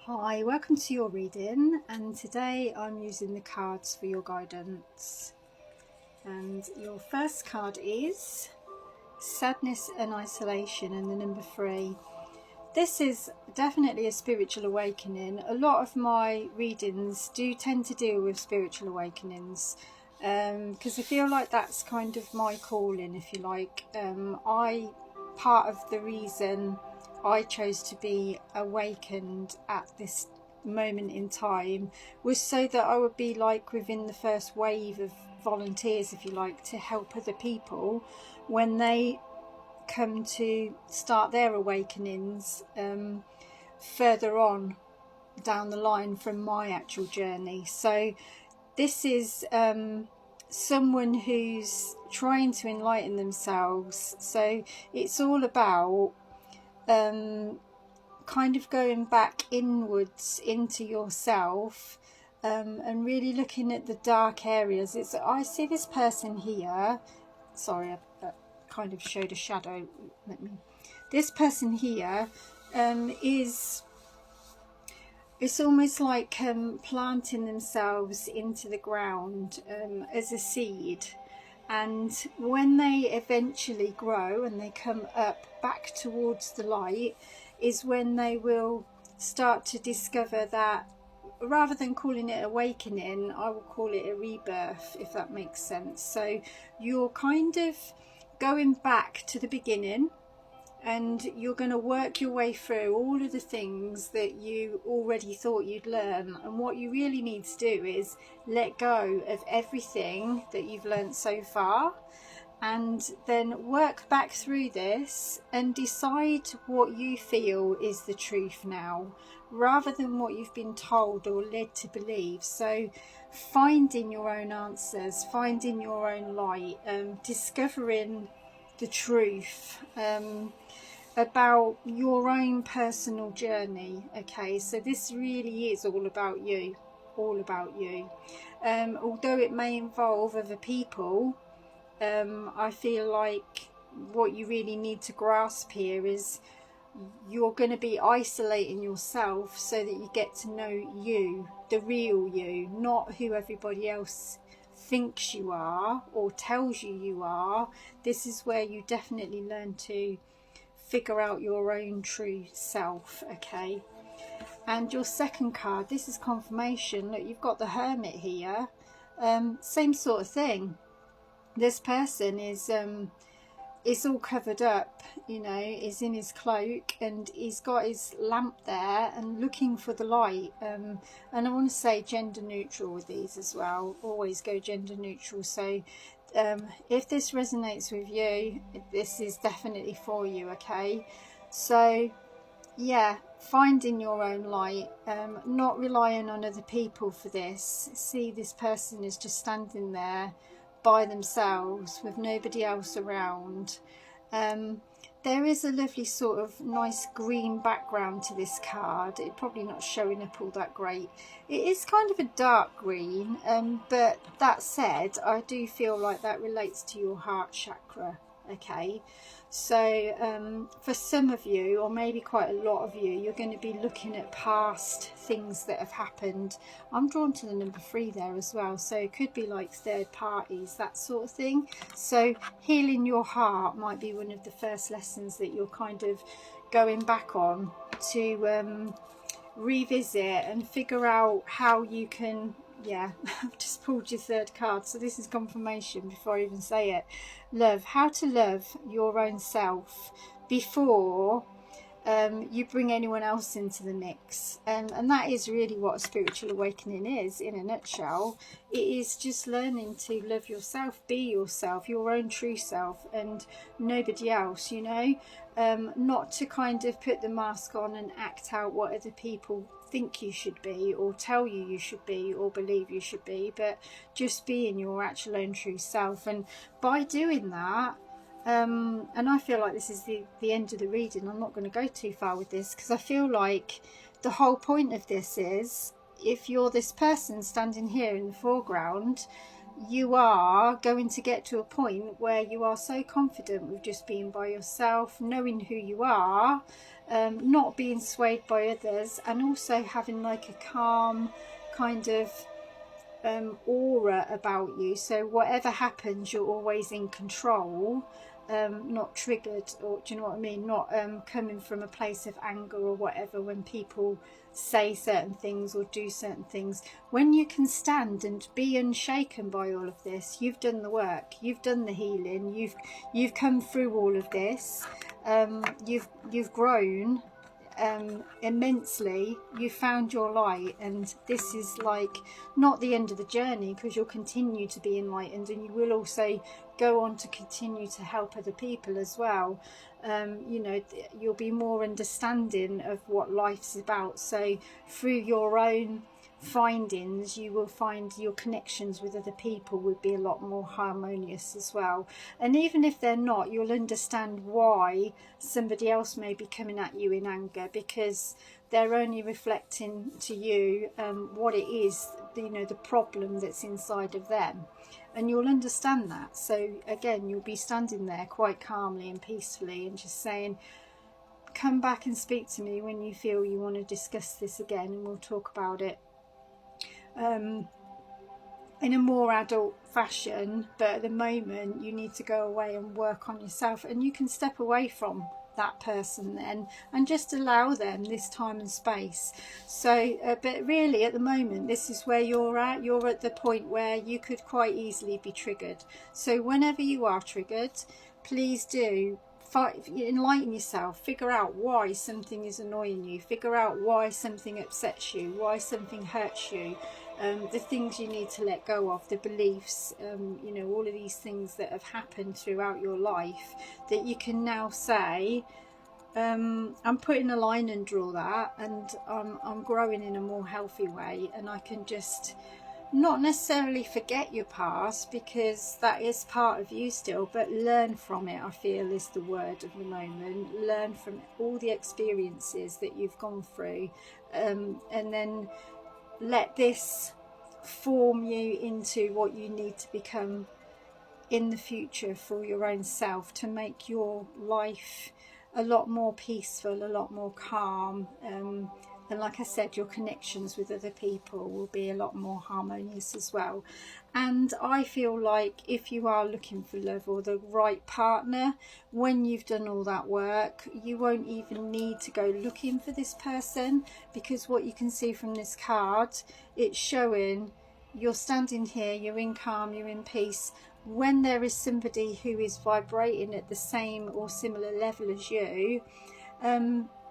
Hi, welcome to your reading, and today I'm using the cards for your guidance. And your first card is Sadness and Isolation, and the number 3. This is definitely a spiritual awakening. A lot of my readings do tend to deal with spiritual awakenings because I feel like that's kind of my calling, if you like. Part of the reason I chose to be awakened at this moment in time was so that I would be like within the first wave of volunteers, if you like, to help other people when they come to start their awakenings further on down the line from my actual journey. So this is someone who's trying to enlighten themselves. So it's all about kind of going back inwards into yourself and really looking at the dark areas. I see this person here. Sorry, I kind of showed a shadow. This person here is, it's almost like planting themselves into the ground as a seed, and when they eventually grow and they come up back towards the light is when they will start to discover that, rather than calling it awakening, I will call it a rebirth, if that makes sense. So you're kind of going back to the beginning, and you're going to work your way through all of the things that you already thought you'd learn. And what you really need to do is let go of everything that you've learned so far, and then work back through this and decide what you feel is the truth now, rather than what you've been told or led to believe. So finding your own answers, finding your own light, discovering the truth about your own personal journey. Okay, so this really is all about you, although it may involve other people. I feel like what you really need to grasp here is you're going to be isolating yourself so that you get to know you, the real you, not who everybody else thinks you are or tells you you are. This is where you definitely learn to figure out your own true self. Okay, and your second card, this is confirmation. Look, you've got the Hermit here. Same sort of thing. This person is all covered up, you know, is in his cloak, and he's got his lamp there and looking for the light. And I want to say gender neutral with these as well. Always go gender neutral. So if this resonates with you, this is definitely for you. Okay, so yeah, finding your own light, not relying on other people for this. See, this person is just standing there by themselves with nobody else around. There is a lovely sort of nice green background to this card. It's probably not showing up all that great. It is kind of a dark green, but that said, I do feel like that relates to your heart chakra. Okay, so for some of you, or maybe quite a lot of you, you're going to be looking at past things that have happened. I'm drawn to the number 3 there as well, so it could be like third parties, that sort of thing. So healing your heart might be one of the first lessons that you're kind of going back on to revisit and figure out how you can. Yeah, I've just pulled your third card, so this is confirmation before I even say it. Love, how to love your own self before you bring anyone else into the mix. And that is really what a spiritual awakening is, in a nutshell. It is just learning to love yourself, be yourself, your own true self, and nobody else, you know. Not to kind of put the mask on and act out what other people think you should be, or tell you should be, or believe you should be, but just being your actual own true self. And by doing that, and I feel like this is the end of the reading. I'm not going to go too far with this, because I feel like the whole point of this is, if you're this person standing here in the foreground, you are going to get to a point where you are so confident with just being by yourself, knowing who you are, not being swayed by others, and also having like a calm kind of aura about you. So whatever happens, you're always in control, not triggered, or do you know what I mean, not coming from a place of anger or whatever when people say certain things or do certain things. When you can stand and be unshaken by all of this, you've done the work, you've done the healing, you've come through all of this, you've grown immensely, you found your light, and this is like not the end of the journey, because you'll continue to be enlightened, and you will also go on to continue to help other people as well. You know, you'll be more understanding of what life's about. So through your own findings, you will find your connections with other people would be a lot more harmonious as well. And even if they're not, you'll understand why somebody else may be coming at you in anger, because they're only reflecting to you what it is, you know, the problem that's inside of them, and you'll understand that. So again, you'll be standing there quite calmly and peacefully and just saying, come back and speak to me when you feel you want to discuss this again, and we'll talk about it in a more adult fashion. But at the moment, you need to go away and work on yourself, and you can step away from that person then and just allow them this time and space. So but really at the moment, this is where you're at the point where you could quite easily be triggered. So whenever you are triggered, please do enlighten yourself, figure out why something is annoying you, figure out why something upsets you, why something hurts you, the things you need to let go of, the beliefs, you know, all of these things that have happened throughout your life, that you can now say, I'm putting a line and draw that, and I'm growing in a more healthy way, and I can just not necessarily forget your past, because that is part of you still, but learn from it, I feel, is the word of the moment. Learn from all the experiences that you've gone through, and then let this form you into what you need to become in the future for your own self, to make your life a lot more peaceful, a lot more calm, and like I said, your connections with other people will be a lot more harmonious as well. And I feel like if you are looking for love or the right partner, when you've done all that work, you won't even need to go looking for this person, because what you can see from this card, it's showing you're standing here, you're in calm, you're in peace. When there is somebody who is vibrating at the same or similar level as you,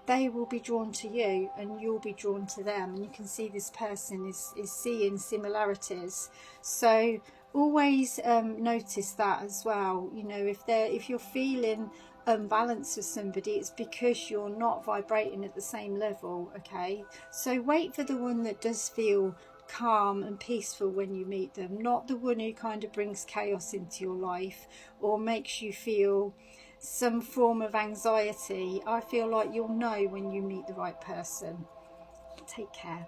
they will be drawn to you, and you'll be drawn to them, and you can see this person is seeing similarities. So always notice that as well. You know, if you're feeling unbalanced with somebody, it's because you're not vibrating at the same level. Okay, so wait for the one that does feel calm and peaceful when you meet them, not the one who kind of brings chaos into your life or makes you feel some form of anxiety. I feel like you'll know when you meet the right person. Take care.